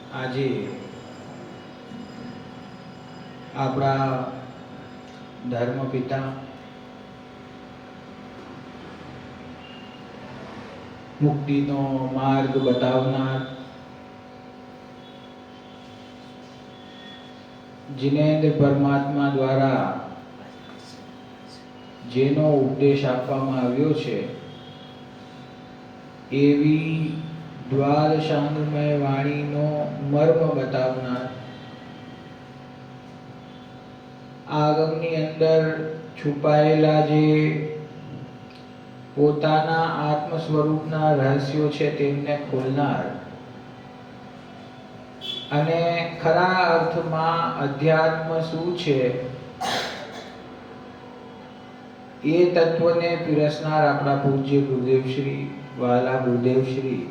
આજે આપણા ધર્મ પિતા મુક્તિનો માર્ગ બતાવનાર જીનેન્દ્ર પરમાત્મા દ્વારા જેનો ઉપદેશ આપવામાં આવ્યો છે એવી દ્વાદશાંગમય વાણીનો મર્મ બતાવનાર, આગમની અંદર છુપાયેલા જે પોતાના આત્મ સ્વરૂપના રહસ્યો છે તેમને ખોલનાર અને ખરા અર્થમાં અધ્યાત્મ શું છે એ તત્વને પીરસનાર આપણા પૂજ્ય ગુરુદેવ શ્રી, વાલા ગુરુદેવ શ્રી,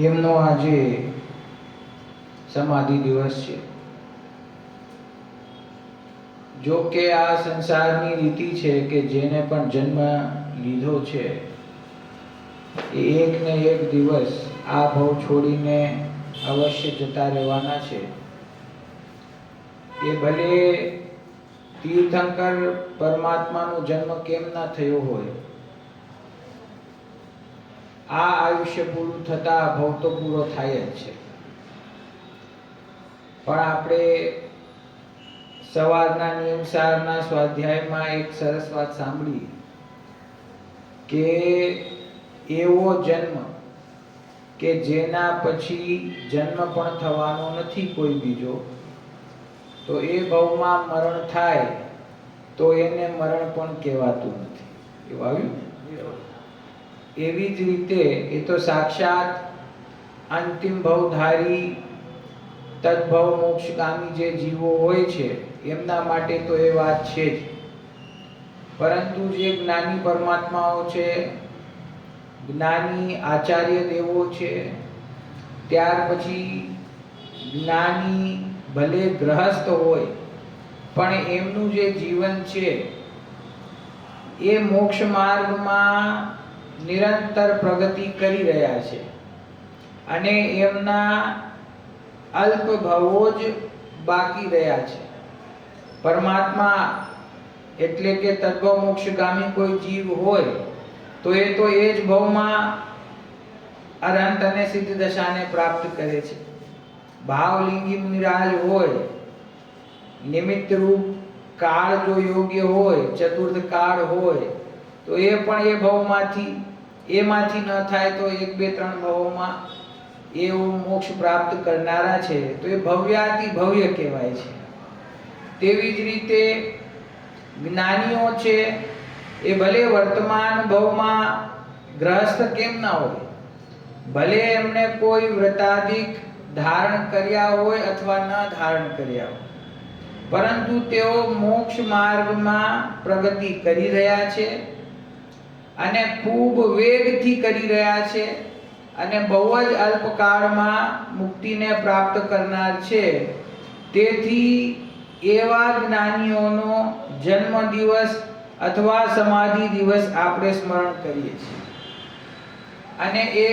એમનો આજે સમાધિ દિવસ છે. જો કે આ સંસારની રીતિ છે કે જેને પણ જન્મ લીધો છે એ એક ને એક દિવસ આ ભવ છોડીને અવશ્ય જતા રહેવાના છે. એ ભલે તીર્થંકર પરમાત્માનો જન્મ કેમ ના થયો હોય, આ આયુષ્ય પૂરું થતા ભવ તો પૂરો થાય જ છે. પણ આપણે સવારના નિયમસારના સ્વાધ્યાયમાં એક સરસ વાત સાંભળી કે એવો જન્મ કે જેના પછી જન્મ પણ થવાનો નથી કોઈ બીજો, તો એ ભવમાં મરણ થાય તો એને મરણ પણ કહેવાતું નથી. એવું આવ્યું ને? એવી જ રીતે એ તો સાક્ષાત અંતિમ ભવધારી તદ્ભવ મોક્ષગામી જે જીવો હોય છે એમના માટે તો એ વાત છે જ. પરંતુ જે જ્ઞાની પરમાત્માઓ છે, જ્ઞાની આચાર્ય દેવો છે, ત્યાર પછી જ્ઞાની ભલે ગ્રહસ્થ હોય પણ એમનું જે જીવન છે એ મોક્ષ માર્ગમાં નિરંતર પ્રગતિ કરી રહ્યા છે અને એમના અલ્પ ભવો જ બાકી રહ્યા છે. પરમાત્મા એટલે કે તત્વ મોક્ષગામી કોઈ જીવ હોય તો એ જ ભવમાં અનંત અને સિદ્ધ દશાને પ્રાપ્ત કરે છે. ભાવલિંગી નિરાજ હોય, નિમિત્ત રૂપ કાળ જો યોગ્ય હોય, ચતુર્થ કાળ હોય તો એ પણ એ ભવમાંથી એમાંથી ન થાય તો 1, 2, 3 ભવોમાં એવું મોક્ષ પ્રાપ્ત કરનારા છે. તો એ ભવ્યાતિ ભવ્ય કહેવાય છે. તેવી જ રીતે જ્ઞાનીઓ છે એ ભલે વર્તમાન ભવમાં ગ્રહસ્થ કેમ ના હોય, ભલે એમને કોઈ વ્રતાદિક ધારણ કર્યા હોય અથવા ન ધારણ કર્યા હોય, પરંતુ તેઓ મોક્ષ માર્ગમાં પ્રગતિ કરી રહ્યા છે અને ખૂબ વેગથી કરી રહ્યા છે અને બહુ જ અલ્પકાળમાં મુક્તિને પ્રાપ્ત કરનાર છે. તેથી એવા જ્ઞાનીઓનો જન્મ દિવસ અથવા સમાધિ દિવસ આપણે સ્મરણ કરીએ છીએ. અને એ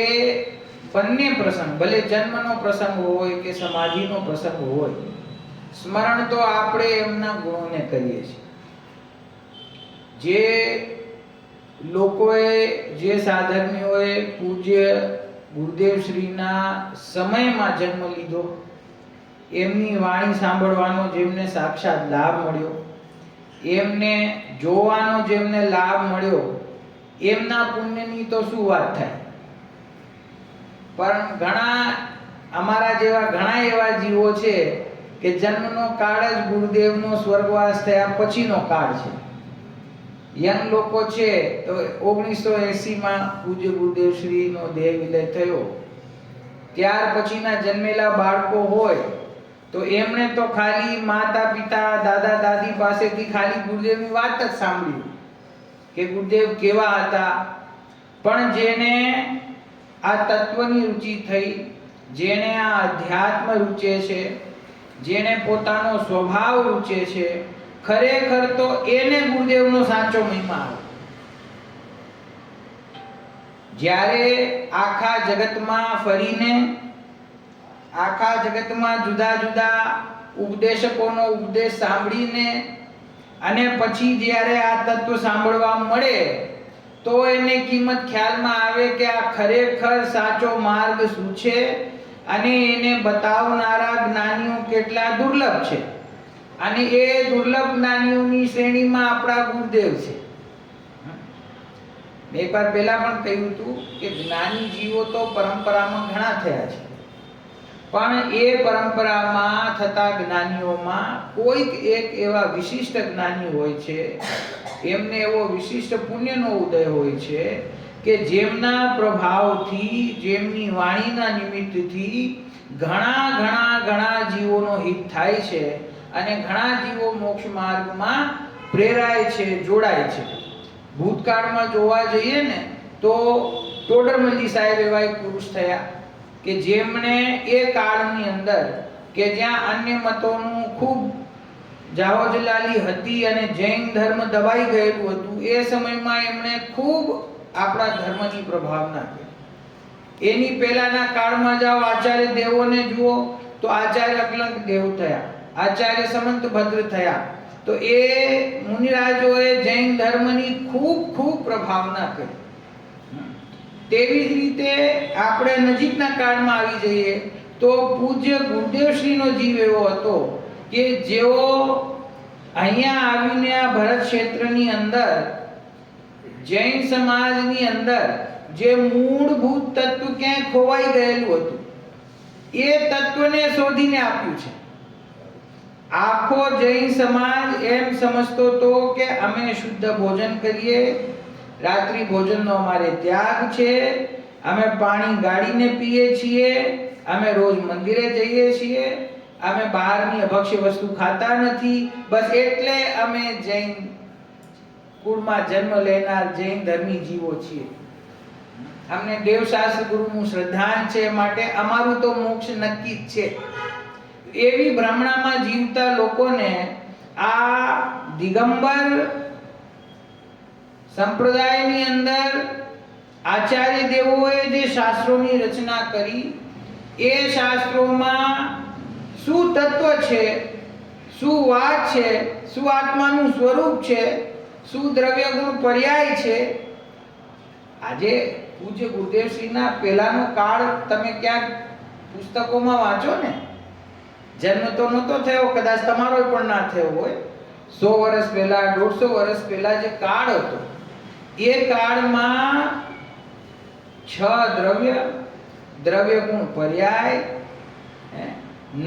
બંને પ્રસંગ, ભલે જન્મનો પ્રસંગ હોય કે સમાધિનો પ્રસંગ હોય, સ્મરણ તો આપણે એમના ગુણોને કરીએ છીએ. જે લોકોએ, જે સાધર્મીઓએ પૂજ્ય ગુરુદેવ શ્રીના સમયમાં જન્મ લીધો, એમની વાણી સાંભળવાનો જેમને સાક્ષાત લાભ મળ્યો, એમને જોવાનો જેમને લાભ મળ્યો, એમના પુણ્યની તો શું વાત થાય. પણ અમારા જેવા ઘણા એવા જીવો છે કે જન્મનો કાળ જ ગુરુદેવનો સ્વર્ગવાસ થયા પછીનો કાળ છે. યંગ લોકો છે તો 1980માં પૂજ્ય ગુરુદેવ શ્રીનો દેહ વિલય થયો. ત્યાર પછીના જન્મેલા બાળકો હોય તો એમણે તો ખાલી માતા પિતા, દાદા દાદી પાસેથી ખાલી ગુરુદેવની વાત જ સાંભળી કે ગુરુદેવ કેવા હતા. પણ જેને આ તત્વની રુચિ થઈ, જેને આ અધ્યાત્મ રૂચે છે, જેને પોતાનો સ્વભાવ રૂચે છે, ખરેખર તો એને ગુરુદેવનો સાચો મહિમા આવે. જ્યારે આખા જગતમાં ફરીને આખા જગતમાં જુદા જુદા ઉપદેશકોનો ઉપદેશ સાંભળીને અને પછી જ્યારે આ તત્વ સાંભળવા મળે તો એને કિંમત ખ્યાલમાં આવે કે આ ખરેખર સાચો માર્ગ શું છે અને એને બતાવનારા જ્ઞાનીઓ કેટલા દુર્લભ છે. અને એ દુર્લભ જ્ઞાનીઓની શ્રેણીમાં આપણા ગુરુદેવ છે. મેં એકવાર પહેલા પણ કહ્યું હતું કે જ્ઞાની જીવો તો પરંપરામાં ઘણા થયા છે, પણ એ પરંપરામાં થતા જ્ઞાનીઓમાં કોઈક એક એવા વિશિષ્ટ જ્ઞાની હોય છે, એમને એવો વિશિષ્ટ પુણ્યનો ઉદય હોય છે કે જેમના પ્રભાવથી, જેમની વાણીના નિમિત્તથી ઘણા ઘણા ઘણા જીવોનો હિત થાય છે અને ઘણા જીવો મોક્ષ માર્ગમાં પ્રેરાય છે, જોડાય છે. ભૂતકાળમાં જોવા જઈએ ને તો ટોડરમલજી સાહેબ એવા એક પુરુષ થયા કે જેમણે એ કાળની અંદર કે જ્યાં અન્ય મતોનું ખૂબ જાહોજલાલી હતી અને જૈન ધર્મ દબાઈ ગયેલું હતું, એ સમયમાં એમણે ખૂબ આપણા ધર્મની પ્રભાવના કરી. એની પહેલાના કાળમાં જાઓ, આચાર્ય દેવોને જુઓ તો આચાર્ય અકલંક દેવ થયા, આચાર્ય સમંતભદ્ર થયા. તો એ મુનિરાજોએ જૈન ધર્મની ખૂબ ખૂબ પ્રભાવના કરી. તેવી જ રીતે આપણે નજીકના કાળમાં આવી જઈએ તો પૂજ્ય ગુરુદેવશ્રીનો જીવ એવો હતો કે જેઓ અહીંયા આવીને આ ભરત ક્ષેત્રની અંદર જૈન સમાજની અંદર જે મૂળભૂત તત્વ ક્યાંય ખોવાઈ ગયેલું હતું એ તત્વને શોધીને આપ્યું છે. આખો જૈન સમાજ એમ સમજતો હતો કે અમે શુદ્ધ ભોજન કરીએ, રાત્રિ ભોજનનો અમારે ત્યાગ છે, અમે પાણી ગાળીને પીએ છીએ, અમે રોજ મંદિરે જઈએ છીએ, અમે બહારની અભક્ષ્ય વસ્તુ ખાતા નથી, બસ એટલે અમે જૈન કુળમાં જન્મ લેનાર જૈન ધર્મી જીવો છીએ. અમને દેવશાસ્ત્ર ગુરુનું શ્રદ્ધાન છે, માટે અમારું તો મોક્ષ નક્કી જ છે. એવી ભ્રમણામાં જીવતા લોકોને આ દિગંબર સંપ્રદાયની અંદર આચાર્ય દેવોએ જે શાસ્ત્રોની રચના કરી, એ શાસ્ત્રોમાં શું તત્વ છે, શું વાત છે, શું આત્માનું સ્વરૂપ છે, શું દ્રવ્ય ગુણ પર્યાય છે. આજે પૂજ્ય ગુરુદેવશ્રીના પહેલાનો કાળ તમે ક્યાંક પુસ્તકોમાં વાંચો ને, જન્મ તો નહોતો થયો, કદાચ તમારો પણ ના થયો હોય, 100 વર્ષ પહેલા, 150 વર્ષ પહેલા જે કાળ હતો એ કાળમાં 6 દ્રવ્ય, દ્રવ્ય ગુણ પર્યાય,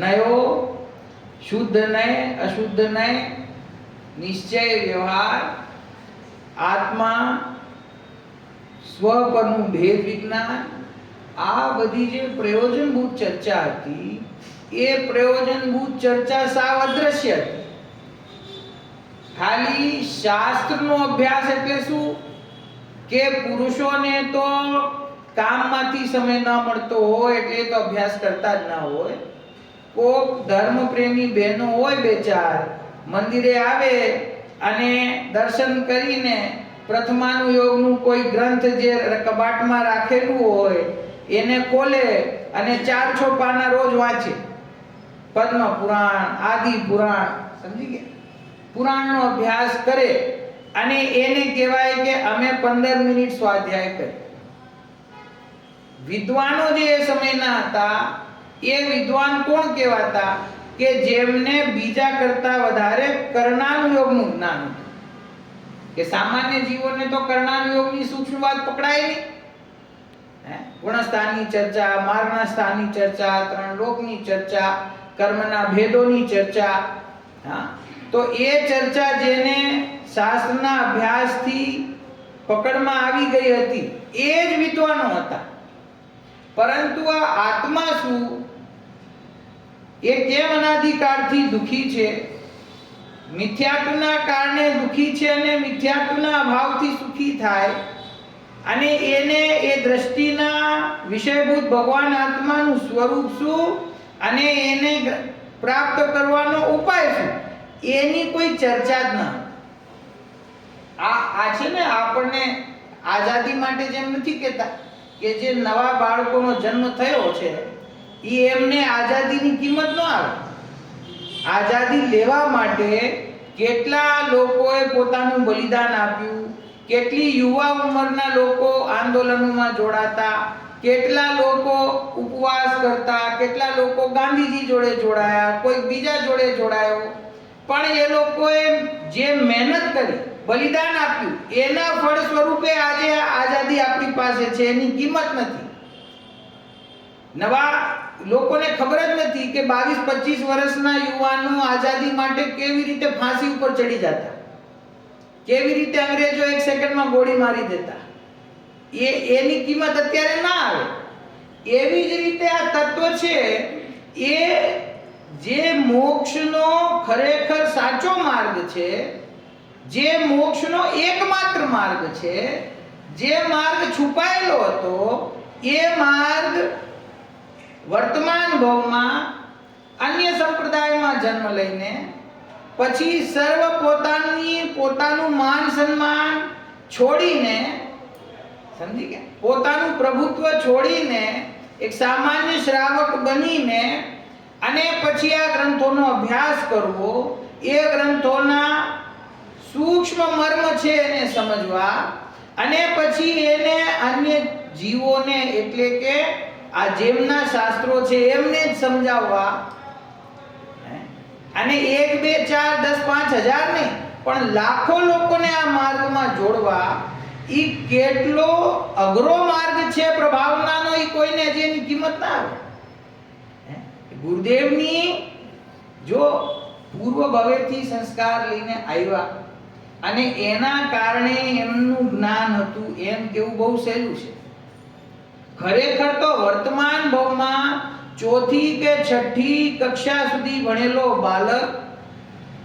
નયો, શુદ્ધ નય, અશુદ્ધ નય, નિશ્ચય વ્યવહાર, આત્મા, સ્વ પરનું ભેદ વિજ્ઞાન, આ બધી જે પ્રયોજનભૂત ચર્ચા હતી એ પ્રયોજનભૂત ચર્ચા સાવ અદ્રશ્ય હતી. ખાલી શાસ્ત્રનો અભ્યાસ એટલે શું કે પુરુષોને તો કામમાંથી સમય ન મળતો હોય એટલે તો અભ્યાસ કરતા જ ના હોય. કોક ધર્મ પ્રેમી બહેનો હોય બે ચાર, મંદિરે આવે અને દર્શન કરીને પ્રથમાનું યોગનું કોઈ ગ્રંથ જે કબાટમાં રાખેલું હોય એને ખોલે અને 4-6 પાના રોજ વાંચે. પદ્મ પુરાણ, આદિ પુરાણ, સમજી ગયા, પુરાણનો અભ્યાસ કરે અને એને કહેવાય કે અમે 15 મિનિટ સ્વાધ્યાય કરી. વિદ્વાનો જે એ સમયના હતા એ વિદ્વાન કોણ કહેવાતા કે જેમને બીજા કરતા વધારે કર્ણાનુયોગનું જ્ઞાન હતું. કે સામાન્ય જીવોને તો કર્ણાનુયોગની સૂક્ષ્મ વાત પકડાય નહીં. ગુણસ્થાનની ચર્ચા, માર્ગના સ્થાનની ચર્ચા, 3 લોકની ચર્ચા, કર્મના ભેદોની ચર્ચા, તો એ ચર્ચા જેને શાસ્ત્રના અભ્યાસથી પકડમાં આવી ગઈ હતી એ જ વિદ્વાનો હતા. પરંતુ આ આત્મા શું, એ કેમ અનાદિકાળથી દુખી છે, મિથ્યાત્વના કારણે દુખી છે અને મિથ્યાત્વના અભાવથી સુખી થાય, અને એને એ દ્રષ્ટિના વિષયભૂત ભગવાન આત્માનું સ્વરૂપ શું અને એને પ્રાપ્ત કરવાનો ઉપાય શું, એની કોઈ ચર્ચા જ ન. આ છે ને, આપણને આઝાદી માટે જેમ નથી કહેતા કે જે નવા બાળકોનો જન્મ થયો છે એ એમને આઝાદીની કિંમત ન આવે. આઝાદી લેવા માટે કેટલા લોકોએ પોતાનું બલિદાન આપ્યું, કેટલી યુવા ઉંમરના લોકો આંદોલનોમાં જોડાતા, કેટલા લોકો ઉપવાસ કરતા, કેટલા લોકો ગાંધીજી જોડે જોડાયા, કોઈ બીજા જોડે જોડાયો, પણ એ લોકોએ જે મહેનત કરી, બલિદાન આપ્યું, એના ફળ સ્વરૂપે આજે આઝાદી આપણી પાસે છે. એની કિંમત નથી. નવા લોકોને ખબર જ નથી કે 22-25 વર્ષના યુવાનો આઝાદી માટે કેવી રીતે ફાંસી ઉપર ચડી જતા, કેવી રીતે અંગ્રેજો 1 સેકન્ડમાં ગોળી મારી દેતા. એની કિંમત અત્યારે ના આવે. એવી જ રીતે આ તત્વ છે એ જે મોક્ષનો ખરેખર સાચો માર્ગ છે, જે મોક્ષનો એકમાત્ર માર્ગ છે, જે માર્ગ છુપાયેલો હતો, એ માર્ગ વર્તમાન ભવમાં અન્ય સંપ્રદાયમાં જન્મ લઈને પછી સર્વ પોતાનું માન સન્માન છોડીને, સમજી ગયા, પોતાનું પ્રભુત્વ છોડીને એક સામાન્ય શ્રાવક બનીને અને પછી આ ગ્રંથોનો અભ્યાસ કરવો, એ ગ્રંથોના સૂક્ષ્મ મર્મ છે એને સમજવા અને પછી એને અન્ય જીવોને, એટલે કે આ જેમના શાસ્ત્રો છે એમને જ સમજાવવા. અને 1, 2, 4, 10, 5,000 નહીં પણ લાખો લોકોને આ માર્ગમાં જોડવા. એ કેટલો અઘરો માર્ગ છે પ્રભાવનાનો, એ કોઈને જેની કિંમત ના આવે. ગુરુદેવની જો પૂર્વ ભવેથી સંસ્કાર લઈને આવ્યા અને એના કારણે એમનું જ્ઞાન હતું એમ કેવું બહુ સહેલું છે. ખરેખર તો વર્તમાન ભવમાં 4થી કે 6ઠી કક્ષા સુધી ભણેલો બાલક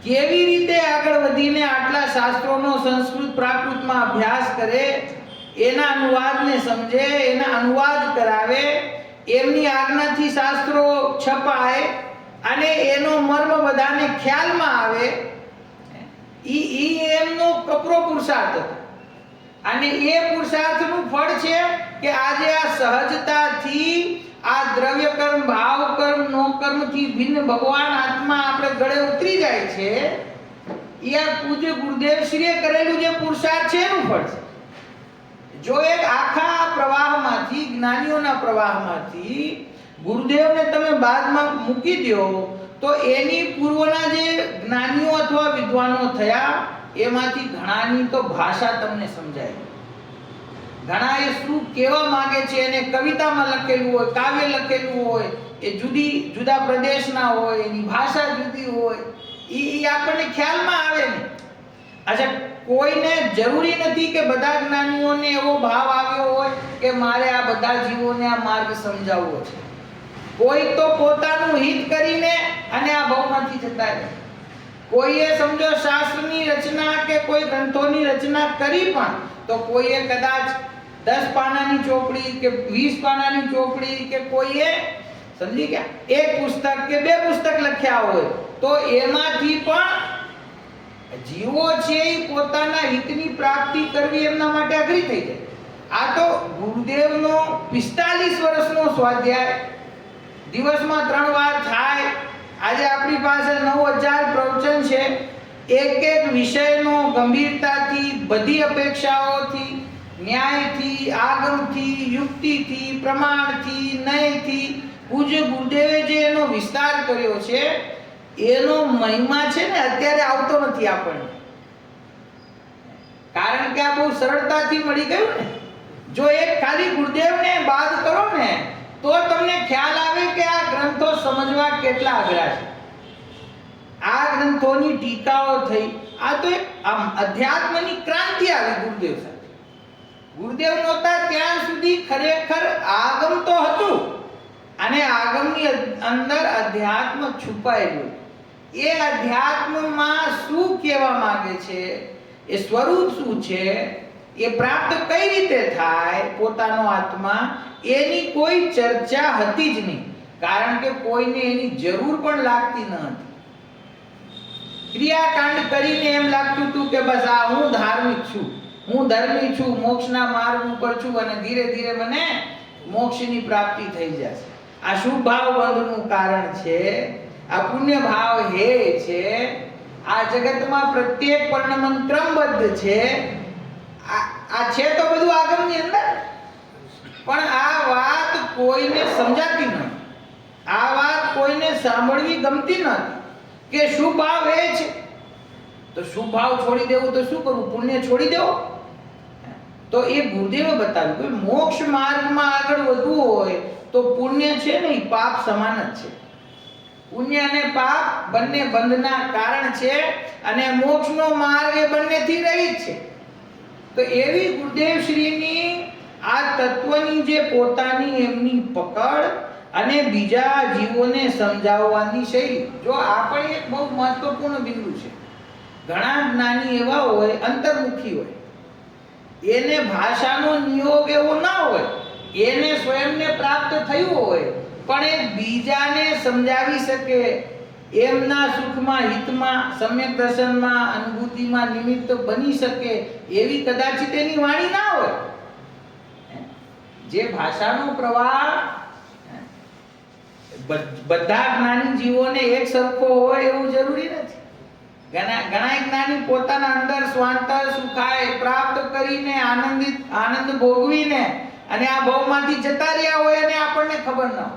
કેવી રીતે આગળ વધીને આટલા શાસ્ત્રોનો સંસ્કૃત પ્રાકૃતમાં અભ્યાસ કરે, એના અનુવાદને સમજે, એના અનુવાદ કરાવે, એમની આજ્ઞાથી શાસ્ત્રો છપાય અને એનો મર્મ બધાને ખ્યાલમાં આવે, એમનો કપરો પુરુષાર્થ હતો. અને એ પુરુષાર્થનું ફળ છે કે આજે આ સહજતાથી આ દ્રવ્ય કર્મ, ભાવ કર્મ, નો કર્મથી ભિન્ન ભગવાન આત્મા આપણે ગળે ઉતરી જાય છે. એ આ પૂજ્ય ગુરુદેવ શ્રીએ કરેલું જે પુરુષાર્થ છે એનું ફળ છે. જો એક આખા પ્રવાહમાંથી, જ્ઞાનીઓના પ્રવાહમાંથી ગુરુદેવને તમે બાદમાં મૂકી દો તો એની પૂર્વના જે જ્ઞાનીઓ અથવા વિદ્વાનો થયા એમાંથી ઘણાની તો ભાષા તમને સમજાય, ઘણા એ શું કહેવા માંગે છે એને કવિતામાં લખેલું હોય, કાવ્ય લખેલું હોય, એ જુદા પ્રદેશના હોય, એની ભાષા જુદી હોય, એ આપણને ખ્યાલમાં આવે ને. અચ્છા, કોઈને જરૂરી નથી કે બધા જ્ઞાનીઓને એવો ભાવ આવ્યો હોય કે મારે આ બધા જીવોને આ માર્ગ સમજાવવો છે. કોઈ તો પોતાનું હિત કરીને અને આ ભવમાંથી જતા રહે. કોઈએ સમજો શાસ્ત્રની રચના કે કોઈ ગ્રંથોની રચના કરી, પણ તો કોઈએ કદાચ 10 પાનાની ચોપડી કે 20 પાનાની ચોપડી કે કોઈએ, સમજી ગયા, 1 પુસ્તક કે 2 પુસ્તક લખ્યા હોય તો એમાંથી પણ જીવો છે એ પોતાના હિતની પ્રાપ્તિ કરવી એમના માટે અઘરી થઈ જાય. આ તો ગુરુદેવનો 45 વર્ષનો સ્વાધ્યાય દિવસમાં 3 વાર થાય. આજે આપણી પાસે 9000 પ્રવચન છે. એક વિષયનો ગંભીરતાથી, બધી અપેક્ષાઓથી, ન્યાયથી, આગમથી, યુક્તિથી, પ્રમાણથી, નયથી પૂજ્ય ગુરુદેવે જે એનો વિસ્તાર કર્યો છે એનો મહિમા છે ને અત્યારે આવતો નથી આપણને. કારણ કે આ બહુ સરળતાથી મળી ગયું ને. જો એક ખાલી ગુરુદેવને બાદ કરો ને તો તમને ખ્યાલ આવે કે આ ગ્રંથો સમજવા કેટલા અઘરા છે. આ ગ્રંથોની ટીકાઓ થઈ. આ તો એક અધ્યાત્મની ક્રાંતિ આવી ગુરુદેવ સાથે. ગુરુદેવ નહોતા ત્યાં સુધી ખરેખર આગમ તો હતું અને આગમની અંદર અધ્યાત્મ છુપાયેલું. એ અધ્યાત્મમાં શું કહેવા માંગે છે, એ સ્વરૂપ શું છે, એ પ્રાપ્ત કઈ રીતે થાય પોતાનો આત્મા, એની કોઈ ચર્ચા હતી જ નહીં. કારણ કે કોઈને એની જરૂર પણ લાગતી ન હતી. ક્રિયાકાંડ કરીને એમ લાગતું હતું કે બસ આ હું ધાર્મિક છું, હું ધર્મી છું, મોક્ષના માર્ગ ઉપર છું અને ધીરે ધીરે મને મોક્ષની પ્રાપ્તિ થઈ જશે. આ શુભ ભાવ બંધનું કારણ છે, આ પુણ્ય ભાવ હે છે, આ જગતમાં પ્રત્યેક વર્ણમન ક્રમબદ્ધ છે, આ છે તો બધું આગળની અંદર, પણ આ વાત કોઈને સમજાતી નથી, આ વાત કોઈને સાંભળવી ગમતી નથી કે શુભ ભાવ એ છે તો શુભ ભાવ છોડી દેવું તો શું કરવું, પુણ્ય છોડી દેવો? તો એ ગુરુદેવે બતાવ્યું કે મોક્ષ માર્ગમાં આગળ વધવું હોય તો પુણ્ય છે ને પાપ સમાન જ છે. પુણ્ય અને પાપ બંને બંધના કારણ છે અને મોક્ષનો માર્ગ એ બંનેથી રહિત છે. તો એવી ગુરુદેવ શ્રીની આ તત્વની જે પોતાની એમની પકડ અને બીજા જીવોને સમજાવવાની શૈલી, જો આ પણ એક બહુ મહત્વપૂર્ણ બિંદુ છે. ઘણા જ્ઞાની એવા હોય, અંતર્મુખી હોય, એને ભાષાનો નિયોગ એવો ના હોય, એને સ્વયંને પ્રાપ્ત થયું હોય, પણ એ બીજાને સમજાવી શકે, એમના સુખમાં, હિતમાં, સમ્યક દર્શનમાં, અનુભૂતિમાં નિમિત્ત બની શકે એવી કદાચિત એની વાણી ના હોય. જે ભાષાનો પ્રવાહ બધા જ્ઞાની જીવોને એક સરખો હોય એવું જરૂરી નથી. ઘણા જ્ઞાની પોતાના અંદર સ્વાંતઃ સુખાય પ્રાપ્ત કરીને આનંદ ભોગવીને અને આ ભવમાંથી જતા રહ્યા હોય અને આપણને ખબર ન હોય.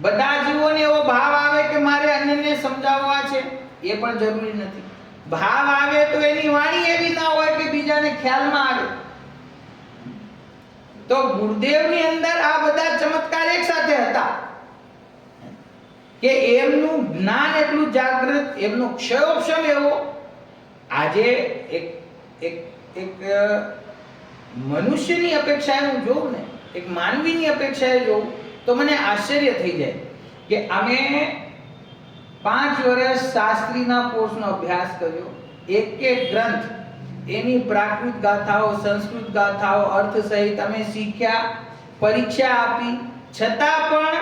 બધા જીવોને એવો ભાવ આવે કે મારે અન્યને સમજાવવા છે, એ પણ જરૂરી નથી. ભાવ આવે તો એની વાણી એવી ના હોય કે બીજાને ખ્યાલમાં આવે. તો ગુરુદેવની અંદર આ બધા ચમત્કાર એક સાથે હતા કે એમનું જ્ઞાન એટલું જાગૃત, એમનો ક્ષયોક્ષમ એવો. આજે એક મનુષ્યની અપેક્ષાએ હું જોઉં ને, એક માનવીની અપેક્ષાએ જોઉં તો મને આશ્ચર્ય થઈ જાય કે અમે 5 વર્ષ શાસ્ત્રીના કોર્સનો અભ્યાસ કર્યો, એક ગ્રંથ એની પ્રાકૃત ગાથાઓ, સંસ્કૃત ગાથાઓ, અર્થ સહિત અમે શીખ્યા, પરીક્ષા આપી, છતાં પણ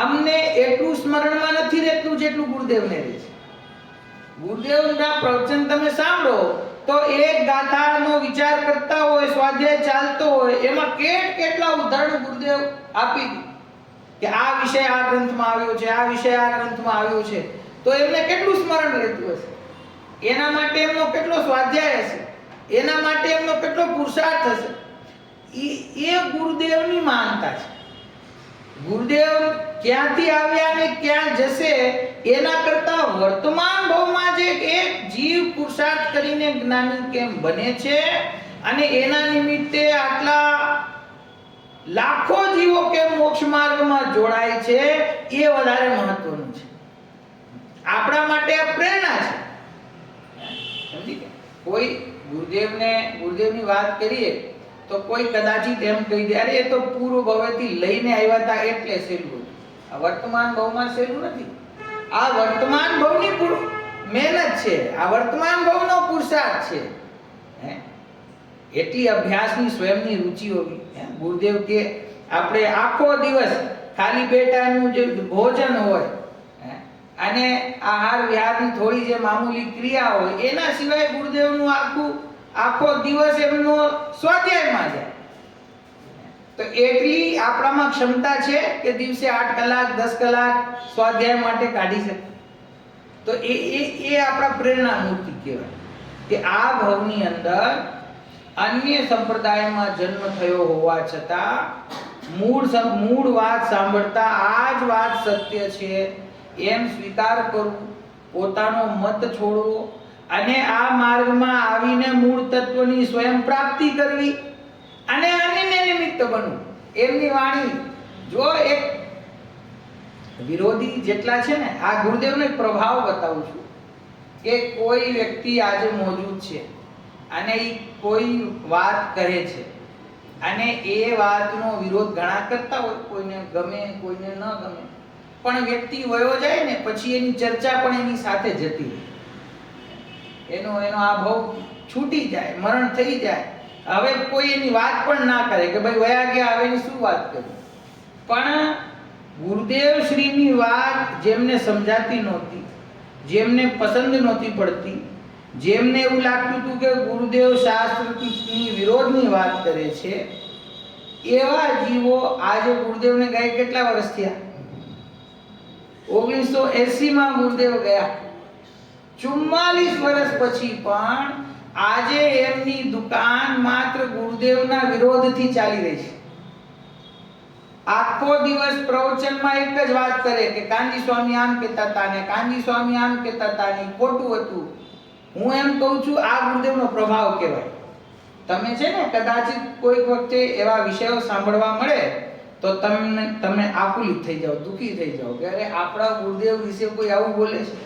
અમને એટલું સ્મરણમાં નથી રહેતું જેટલું ગુરુદેવને રહે છે. ગુરુદેવના પ્રવચન તમે સાંભળો તો એક ગાથાનો વિચાર કરતા હોય, સ્વાધ્યાય ચાલતો હોય, એમાં કેટલા ઉદાહરણ ગુરુદેવ આપી દે કે આ વિષય આ ગ્રંથમાં આવ્યો છે, આ વિષય આ ગ્રંથમાં આવ્યો છે, તો એમને કેટલું સ્મરણ રહેતું હશે, એના માટે એમનો કેટલો સ્વાધ્યાય હશે, એના માટે એમનો કેટલો પુરુષાર્થ હશે. એ ગુરુદેવની માનતા છે. ગુરુદેવ ક્યાંથી આવ્યા ને ક્યાં જશે એના કરતા વર્તમાન ભાવમાં જે એક જીવ પુરુષાર્થ કરીને જ્ઞાની કેમ બને છે અને એના નિમિત્તે આટલા લાખો જીવો કેમ મોક્ષ માર્ગમાં જોડાય છે એ વધારે મહત્વનું છે. આપણા માટે આ પ્રેરણા છે. સમજી ગયા? કોઈ ગુરુદેવની વાત કરીએ તો કોઈ કદાચિત એમ કહી દે, અરે એ તો પૂર્વ ભવેથી લઈને આવ્યા હતા એટલે સહેલું. આ વર્તમાન ભાવમાં સહેલું નથી. આ વર્તમાન ભાવની મહેનત છે, આ વર્તમાન ભાવનો પુરુષાર્થ છે. એટલી અભ્યાસની સ્વયંની રુચિ હોવી. ગુરુદેવ કે આપણે આખો દિવસ ખાલી બે ટાઈમનું જે ભોજન હોય અને આહાર વિહારની થોડી જે મામૂલી ક્રિયા હોય, એના સિવાય ગુરુદેવનું આખો દિવસ એમનો સ્વાધ્યાયમાં જાય. તો એટલી આપણામાં ક્ષમતા છે કે દિવસે 8 કલાક 10 કલાક સ્વાધ્યાય માટે કાઢી શકે. તો એ આપણા પ્રેરણા મૂર્તિ કહેવાય કે આ ભાવની અંદર અન્ય સંપ્રદાયમાં જન્મ થયો હોવા છતાં મૂળ વાત સાંભળતા આ જ વાત સત્ય છે એમ સ્વીકાર કરવું, પોતાનો મત છોડવો અને આ માર્ગમાં આવીને મૂળ તત્વની સ્વયં પ્રાપ્તિ કરવી અને અન્યને નિમિત્ત બનવું. એમની વાણી જો એક વિરોધી જેટલા છે ને, આ ગુરુદેવનો એક પ્રભાવ બતાવું છું કે કોઈ વ્યક્તિ આજે મોજૂદ છે અને એ કોઈ વાત કહે છે અને એ વાતનો વિરોધ ઘણા કરતા હોય, કોઈને ગમે કોઈને ન ગમે, પણ વ્યક્તિ વયો જાય ને પછી એની ચર્ચા પણ એની સાથે જતી રહે, એનો આ ભાવ છૂટી જાય, મરણ થઈ જાય. હવે કોઈ એની વાત પણ ના કરે કે ભાઈ વયા ગયા, હવે એની શું વાત કરી. પણ ગુરુદેવ શ્રીની વાત જેમને સમજાતી નહોતી, જેમને પસંદ નહોતી પડતી, જેમને એવું લાગતું હતું કે ગુરુદેવ શાસ્ત્રની વિરોધની વાત કરે છે, એવા જીવો આજે ગુરુદેવને ગયા કેટલા વર્ષ થયા? 1980 માં ગુરુદેવ ગયા. 44 વર્ષ પછી પણ આજે એમની દુકાન માત્ર ગુરુદેવના વિરોધથી ચાલી રહી છે. આખો દિવસ પ્રવચનમાં એક જ વાત કરે કે કાનજી સ્વામી આમ કહેતા હતા ને કાનજી સ્વામી આમ કહેતા હતા ને ખોટું હતું. હું એમ કહું છું આ ગુરુદેવનો પ્રભાવ કહેવાય. તમે છે ને કદાચિત કોઈક વખતે એવા વિષયો સાંભળવા મળે તો તમે આકુલિત થઈ જાઓ, દુઃખી થઈ જાઓ કે અરે આપણા ગુરુદેવ વિશે કોઈ આવું બોલે છે.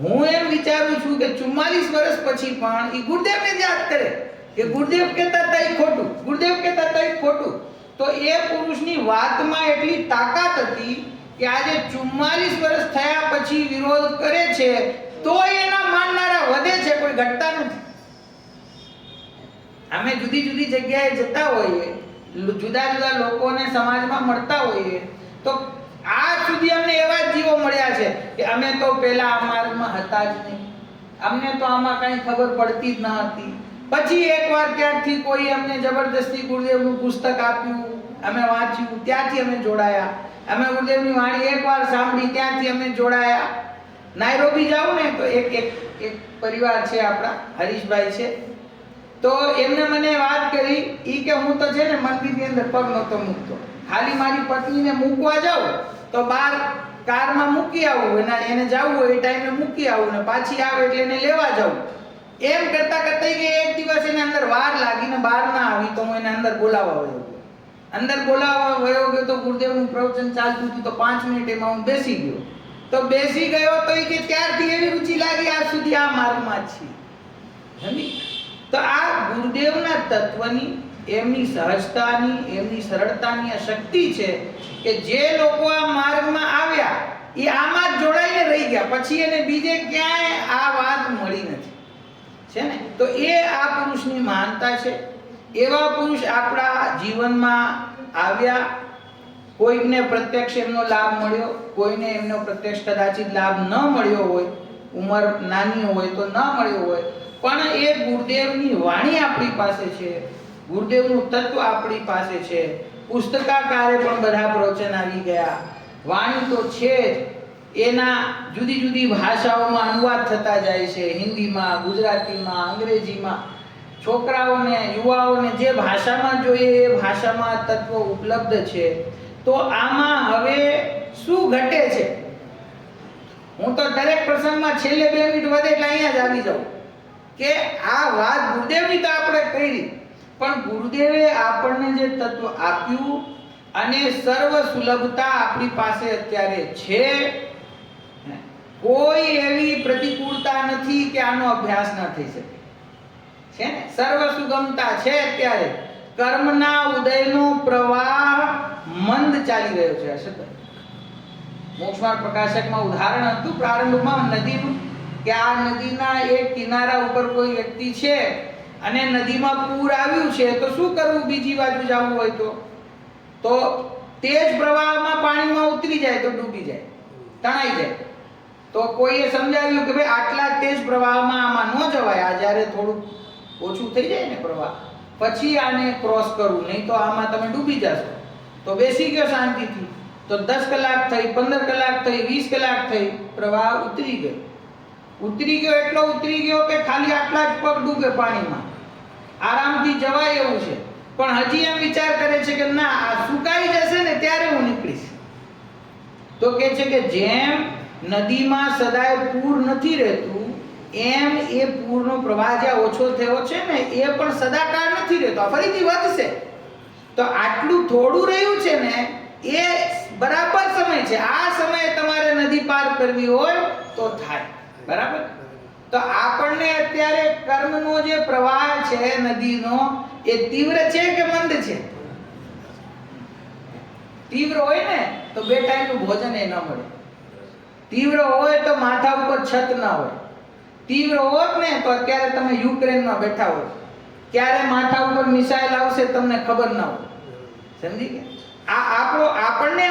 હું એમ વિચારું છું કે 44 વર્ષ પછી પણ એ ગુરુદેવને યાદ કરે કે ગુરુદેવ કહેતા હતા એ ખોટું, ગુરુદેવ કહેતા હતા એ ખોટું. તો એ પુરુષની વાતમાં એટલી તાકાત હતી કે આજે 44 વર્ષ થયા પછી વિરોધ કરે છે તો એના માનનારા વધે છે, કોઈ ઘટતા નથી. અમે જુદી જુદી જગ્યાએ જતા હોઈએ, જુદા જુદા લોકોને સમાજમાં મળતા હોઈએ તો આજ સુધી અમને એવા જીવો મળ્યા છે કે અમે તો પહેલા આ માર્ગમાં હતા જ નહીં, અમને તો આમાં કઈ ખબર પડતી જ ન હતી. પછી એકવાર ક્યાંકથી કોઈ અમને જબરદસ્તી ગુરુદેવનું પુસ્તક આપ્યું, અમે વાંચ્યું, ત્યાંથી અમે જોડાયા. અમે ગુરુદેવની વાણી એકવાર સાંભળી, ત્યાંથી અમે જોડાયા. નાયરોબી જાઉં ને તો એક પરિવાર છે આપણા, હરીશભાઈ છે, તો એમને મને વાત કરી ઈ કે હું તો છે ને મંદિરની અંદર પગ નહોતો મૂકતો, ખાલી મારી પત્નીને મૂકવા જાઉં તો બહાર કારમાં મૂકી આવું, એને જવું હોય એ ટાઈમે મૂકી આવું ને પાછી આવે એટલે એને લેવા જાઉં. એમ કરતા કરતા કે એક દિવસ એને અંદર વાર લાગીને બહાર ના આવી તો હું એને અંદર બોલાવવા વયો ગયો. અંદર બોલાવવા વયો ગયો તો ગુરુદેવનું પ્રવચન ચાલતું હતું તો 5 મિનિટ એમાં હું બેસી ગયો. તો બેસી ગયો તો એ કે ત્યારથી એવી રુચિ લાગી આજ સુધી આ માર્ગમાં જ છે. તો આ ગુરુદેવના તત્વની, એમની સહજતાની, એમની સરળતાની આ શક્તિ છે કે જે લોકો આ માર્ગમાં આવ્યા એ આમાં જ જોડાઈને રહી ગયા, પછી એને બીજે ક્યાંય આ વાત મળી નથી, છે ને. તો એ આ પુરુષની મહાનતા છે. એવા પુરુષ આપણા જીવનમાં આવ્યા. કોઈકને પ્રત્યક્ષ એમનો લાભ મળ્યો, કોઈને એમનો પ્રત્યક્ષ કદાચિત લાભ ન મળ્યો હોય, ઉંમર નાની હોય તો ન મળ્યો હોય, પણ એ ગુરુદેવની વાણી આપણી પાસે છે, ગુરુદેવનું તત્વ આપણી પાસે છે. પુસ્તકાકારે પણ બધા પ્રવચન આવી ગયા, વાણી તો છે જ, એના જુદી જુદી ભાષાઓમાં અનુવાદ થતા જાય છે, હિન્દીમાં, ગુજરાતીમાં, અંગ્રેજીમાં. છોકરાઓને, યુવાઓને જે ભાષામાં જોઈએ એ ભાષામાં તત્વ ઉપલબ્ધ છે. તો આમાં હવે શું ઘટે છે? હું તો દરેક પ્રસંગમાં છેલ્લે 2 મિનિટ વધે એટલે અહીંયા જ આવી જાઉં કે આ વાત ગુરુદેવની તો આપણે કરી, પણ ગુરુદેવે આપણને જે તત્વ આપ્યું અને સર્વ સુલભતા આપણી પાસે અત્યારે છે, કોઈ એવી પ્રતિકૂળતા નથી કે આનો અભ્યાસ ન થઈ શકે, છે ને. સર્વ સુગમતા છે. અત્યારે કર્મના ઉદયનો પ્રવાહ મંદ ચાલી રહ્યો છે. મોક્ષમાર્ગ પ્રકાશકમાં ઉદાહરણ હતું પ્રારંભમાં નદીનું કે આ નદીના એક કિનારા ઉપર કોઈ વ્યક્તિ છે અને નદીમાં પૂર આવ્યું છે તો શું કરવું? બીજી બાજુ જવું હોય તો તેજ પ્રવાહમાં પાણીમાં ઉતરી જાય તો ડૂબી જાય, તણાઈ જાય. તો કોઈએ સમજાવ્યું કે ભાઈ આટલા તેજ પ્રવાહમાં આમાં ન જવાય, આ જ્યારે થોડું ઓછું થઈ જાય ને પ્રવાહ પછી આને ક્રોસ કરવું, નહીં તો આમાં તમે ડૂબી જશો. તો બેસી ગયો શાંતિથી. તો 10 કલાક થઈ, 15 કલાક થઈ, 20 કલાક થઈ, પ્રવાહ ઉતરી ગયો. ઉતરી ગયો એટલો ઉતરી ગયો કે ખાલી આટલા જ પગ ડૂબે પાણીમાં, આરામથી જવાય એવું છે. પણ હજી એમ વિચાર કરે છે કે ના, આ સુકાઈ જશે ને ત્યારે હું નીકળીશ. તો કહે છે કે જેમ નદીમાં સદાય પૂર નથી રહેતું, એમ એ પૂરનો પ્રવાહ જ્યાં ઓછો થયો છે ને એ પણ સદાકાળ નથી રહેતો, ફરીથી વધશે. તો આટલું થોડું રહ્યું છે ને એ બરાબર સમય છે. આ સમયે તમારે નદી પાર કરવી હોય તો થાય, બરાબર. તો આપણને અત્યારે કર્મનો જે પ્રવાહ છે નદીનો એ તીવ્ર છે કે મંદ છે? તીવ્ર હોય ને તો 2 ટાઈમનું ભોજન એ ન મળે. તીવ્ર હોય તો માથા ઉપર છત ના હોય. તીવ્ર હોત ને તો અત્યારે તમે યુક્રેનમાં બેઠા હોય, ક્યારે માથા ઉપર મિસાઇલ આવશે તમને ખબર ના હોય. સમજી ગયા? આપણને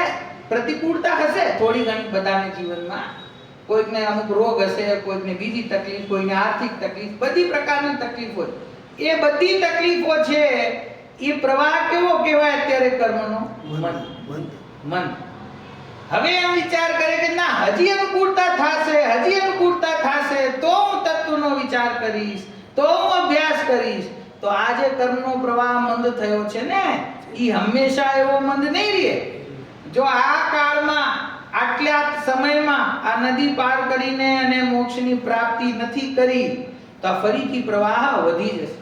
પ્રતિકૂળતા હશે થોડી ઘણી બધાને જીવનમાં. કોઈકને અમુક રોગ હશે, કોઈકને બીજી તકલીફ, કોઈને આર્થિક તકલીફ, બધી પ્રકારની તકલીફ હોય. એ બધી તકલીફો છે એ પ્રવાહ કેવો કહેવાય કર્મનો મન. હવે એમ વિચાર કરે કે ના, હજી અનુકૂળતા થશે તો હું તત્વનો વિચાર કરીશ, તો હું અભ્યાસ કરીશ. તો આ જે કર્મનો પ્રવાહ મંદ થયો છે ને, એ હંમેશા એવો મંદ નહીં રહે. જો આ કાળમાં આટલા સમયમાં આ નદી પાર કરીને અને મોક્ષની પ્રાપ્તિ નથી કરી તો ફરીથી પ્રવાહ વધી જશે.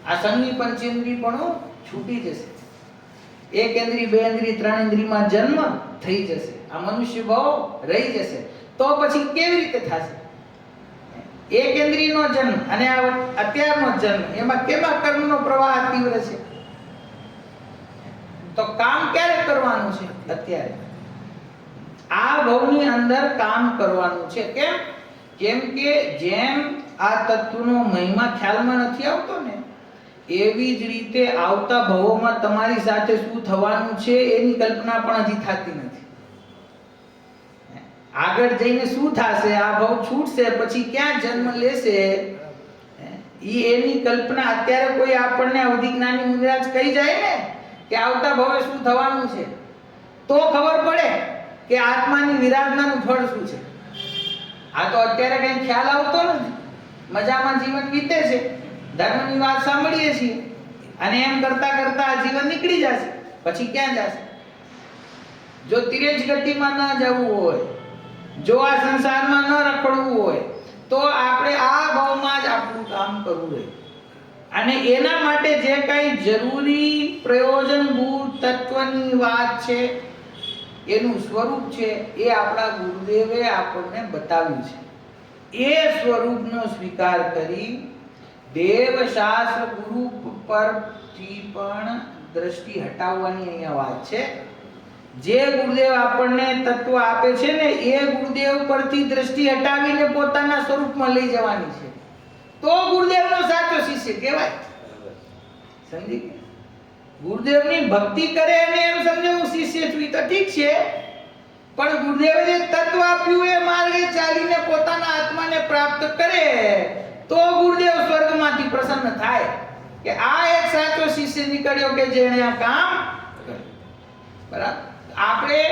આ સંગની પંચેન્દ્રિય પણ છૂટી જશે. એક ઇન્દ્રિય, બે ઇન્દ્રિય, ત્રણ ઇન્દ્રિયમાં જન્મ થઈ જશે. આ મનુષ્ય ભાવ રહી જશે. તો પછી કેવી રીતે થશે? એક ઇન્દ્રિયનો જન્મ અને આ અત્યારનો જન્મ, એમાં કેમાં કર્મનો પ્રવાહ તીવ્ર છે? તો કામ ક્યારે કરવાનું છે? અત્યારે. આ ભવની અંદર કામ કરવાનું છે. કેમ કે જેમ આ તત્વનો મહિમા ખ્યાલમાં નથી આવતો ને, એવી જ રીતે આવતા ભવોમાં તમારી સાથે શું થવાનું છે એની કલ્પના પણ હજી થતી નથી. આગળ જઈને શું થશે, આ ભવ છૂટશે પછી ક્યાં જન્મ લેશે, એની કલ્પના અત્યારે કોઈ આપણને અવધિજ્ઞાની મુનિરાજ કહી જાય ને કે આવતા ભવે શું થવાનું છે, તો ખબર પડે કે આત્માની વિરાધનાનું ફળ શું છે. આ તો અત્યારે કઈ ખ્યાલ આવતો નથી. મજામાં જીવન વીતે છે, ધર્મની વાત સાંભળીએ છીએ અને એમ કરતા કરતા આ જીવન નીકળી જશે. પછી ક્યાં જશે? જો તિરેજ ગતિમાં ન જવું હોય, જો આ સંસારમાં ન રખડવું હોય, તો આપણે આ ભાવમાં જ આપણું કામ કરવું રહે. અને એના માટે જે કઈ જરૂરી પ્રયોજનભૂત તત્વની વાત છે, એનું સ્વરૂપ છે, એ આપણા ગુરુદેવે આપણને બતાવ્યું છે. એ સ્વરૂપનો સ્વીકાર કરી દેવ શાસ્ત્ર ગુરુ પરથી પણ દ્રષ્ટિ હટાવવાની અહીંયા વાત છે. જે ગુરુદેવ આપણને તત્વ આપે છે ને, એ ગુરુદેવ પરથી દ્રષ્ટિ હટાવીને પોતાના સ્વરૂપમાં લઈ જવાની છે. તો ગુરુદેવનો સાચો શિષ્ય કહેવાય. સમજી ગયા? ગુરુદેવની ભક્તિ કરે અને એમ સમજે હું શિષ્ય છું, તો ઠીક છે, પણ ગુરુદેવે જે તત્વ આપ્યું એ માર્ગે ચાલીને પોતાના આત્માને પ્રાપ્ત કરે તો ગુરુદેવ સ્વર્ગમાંથી પ્રસન્ન થાય કે આ એક સાચો શિષ્ય નીકળ્યો કે જેણે આ કામ કર્યું. બરાબર? આપણે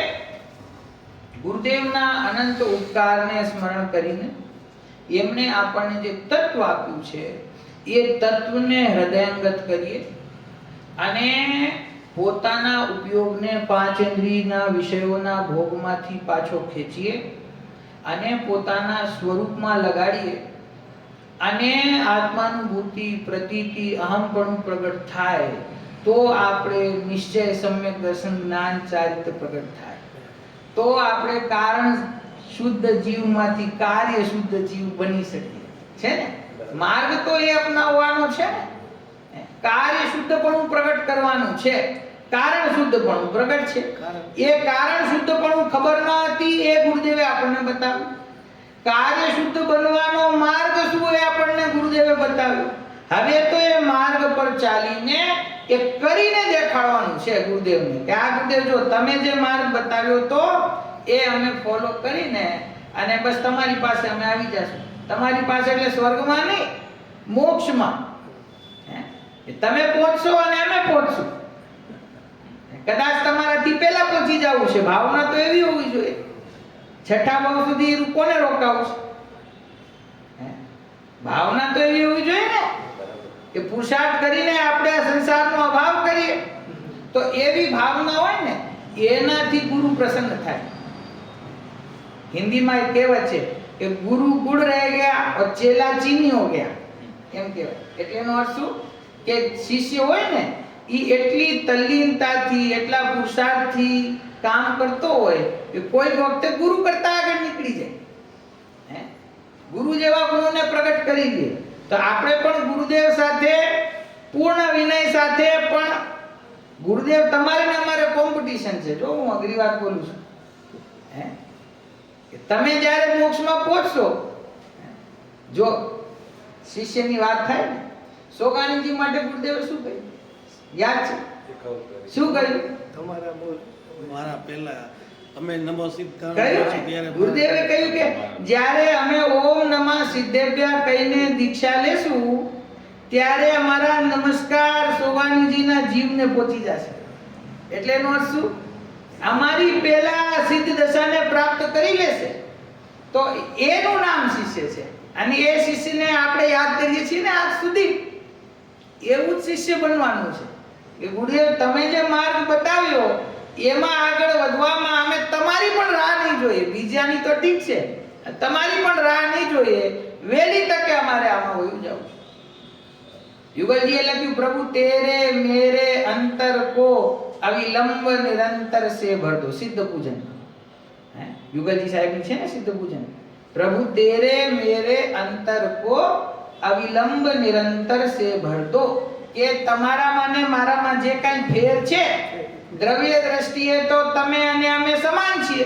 ગુરુદેવના અનંત ઉપકારને સ્મરણ કરીને એમણે આપણને જે તત્વ આપ્યું છે એ તત્વને હૃદયંગત કરીએ અને પોતાના ઉપયોગને પાંચ ઇન્દ્રિયના વિષયોના ભોગમાંથી પાછો ખેંચીએ અને પોતાના સ્વરૂપમાં લગાડીએ અને આત્માનુભૂતિ, પ્રતીતિ, અહમપણું પ્રગટ થાય તો આપણે નિશ્ચય, સમ્યક દર્શન, જ્ઞાન, ચારિત્ર પ્રગટ થાય. તો આપણે કારણ શુદ્ધ જીવમાંથી કાર્ય શુદ્ધ જીવ બની શકીએ. છે ને? માર્ગ તો એ અપનાવવાનો છે ને. કાર્ય શુદ્ધપણું પ્રગટ કરવાનું છે, કારણ શુદ્ધપણું પ્રગટ છે. એ કારણ શુદ્ધપણું ખબર ન હતી, એ ગુરુદેવે આપણને બતાવ્યું. કાર્ય શુદ્ધ બનવાનો માર્ગ શું એ આપણને ગુરુદેવે બતાવ્યો. હવે તો એ માર્ગ પર ચાલીને એ કરીને દેખાડવાનું છે ગુરુદેવને કે આ ગુરુદેવ જો તમે જે માર્ગ બતાવ્યો તો એ અમે ફોલો કરીને અને બસ તમારી પાસે અમે આવી જશું. તમારી પાસે એટલે સ્વર્ગમાં નહીં, મોક્ષમાં. તમે પહોંચશો અને અમે પહોંચશું. કદાચ તમારાથી પહેલા પહોંચી જવું છે. ભાવના તો એવી હોવી જોઈએ. છઠ્ઠા ભાવ સુધી કોને રોકાવું છે? ભાવના તો એવી હોવી જોઈએ ને કે પુરુષાર્થ કરીને આપણે આ સંસારનો અભાવ કરીએ. તો એવી ભાવના હોય ને એનાથી ગુરુ પ્રસન્ન થાય. હિન્દીમાં એક કહેવત છે કે ગુરુ ગુડ રહે ગયા और चेला चीनी हो गया, એમ કહેવાય. એટલે એનો અર્થ શું કે શિષ્ય હોય ને એ એટલી તલ્લીનતાથી, એટલા પુરુષાર્થથી કામ કરતો હોય કે કોઈ વખતે ગુરુ કરતા આગળ નીકળી જાય. ગુરુ જેવા ગુણોને પ્રગટ કરી દે. તો આપણે પણ ગુરુદેવ સાથે પૂર્ણ વિનય સાથે પણ ગુરુદેવ તમારે ને અમારે કોમ્પિટિશન છે. જો હું અઘરી વાત બોલું છું. તમે જ્યારે મોક્ષમાં પહોંચશો, જો શિષ્યની વાત થાય ને, સોગાનંદજી માટે ગુરુદેવે શું કહ્યું યાદ છે? શું કહ્યું? તમારા મારા પહેલા અમે નમો સિદ્ધાંત ત્યારે ગુરુદેવે કહ્યું કે જ્યારે અમે ઓમ નમઃ સિદ્ધેભ્યઃ કહીને દીક્ષા લેશું ત્યારે અમારા નમસ્કાર સોગાનંદજીના જીવને પહોંચી જશે. એટલે એનો અર્થ શું? અમારી પહેલા સિદ્ધ દશાને પ્રાપ્ત કરી લેશે તો એનું નામ શિષ્ય છે, અને એ શિષ્યને આપણે યાદ કરીએ છીએ ને આજ સુધી, એવું જ શિષ્ય બનવાનું છે કે ગુરુદેવ તમે જે માર્ગ બતાવ્યો એમાં આગળ વધવામાં અમે તમારી પણ રાહ નહીં જોઈએ, બીજાની તો ઠીક છે, તમારી પણ રાહ નહીં જોઈએ, વહેલી તકે અમારે આમાં વયું જવું. યુગલજીએ લખ્યું, પ્રભુ તેરે મેરે અંતર કો અવિલંબ નિરંતર સે ભર દો. સિદ્ધ પૂજન, યુગલજી સાહેબની છે ને સિદ્ધ પૂજન. પ્રભુ તેરે મેરે અંતર કો અવિલંબ નિરંતર સે ભર દો. કે તમારામાં ને મારામાં જે કાંઈ ફેર છે, દ્રવ્ય દ્રષ્ટિએ તો તમે અને અમે સમાન છીએ,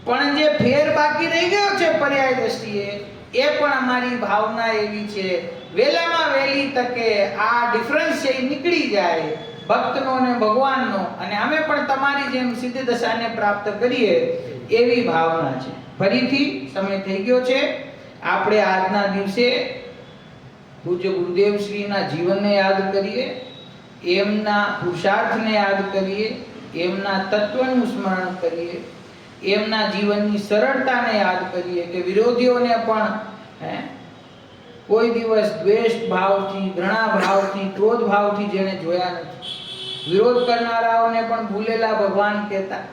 પણ જે ફેર બાકી રહી ગયો છે પર્યાય દ્રષ્ટિએ, એ પણ અમારી ભાવના એવી છે, વહેલામાં વહેલી તકે આ ડિફરન્સ છે એ નીકળી જાય ભક્તનો ને ભગવાનનો, અને અમે પણ તમારી જેમ સિદ્ધ દશાને પ્રાપ્ત કરીએ એવી ભાવના છે. ફરીથી સમય થઈ ગયો છે, આપણે આજના દિવસે પૂજ્ય ગુરુદેવ શ્રીના જીવનને યાદ કરીએ, એમના પુરુષાર્થને યાદ કરીએ, એમના તત્વનું સ્મરણ કરીએ, એમના જીવનની સરળતાને યાદ કરીએ કે વિરોધીઓને પણ કોઈ દિવસ દ્વેષ ભાવથી, ઘૃણા ભાવથી, ક્રોધ ભાવથી જેને જોયા નથી, વિરોધ કરનારાઓને પણ ભૂલેલા ભગવાન કહેતા,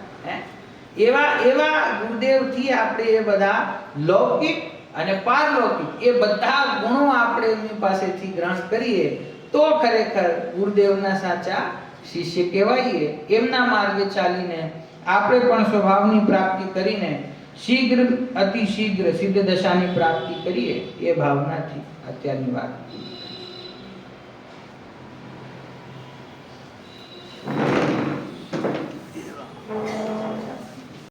એવા ગુરુદેવથી આપણે એ બધા લૌકિક અને પારલૌકિક એ બધા ગુણો આપણે એમની પાસેથી ગ્રહણ કરીએ તો ખરેખર ગુરુદેવના સાચા શિષ્ય કહેવાઈએ. એમના માર્ગે ચાલીને આપણે પણ સ્વભાવની પ્રાપ્તિ કરીને શીઘ્ર અતિ શીઘ્ર સિદ્ધ દશાની પ્રાપ્તિ કરીએ એ ભાવનાથી અત્યારની વાત.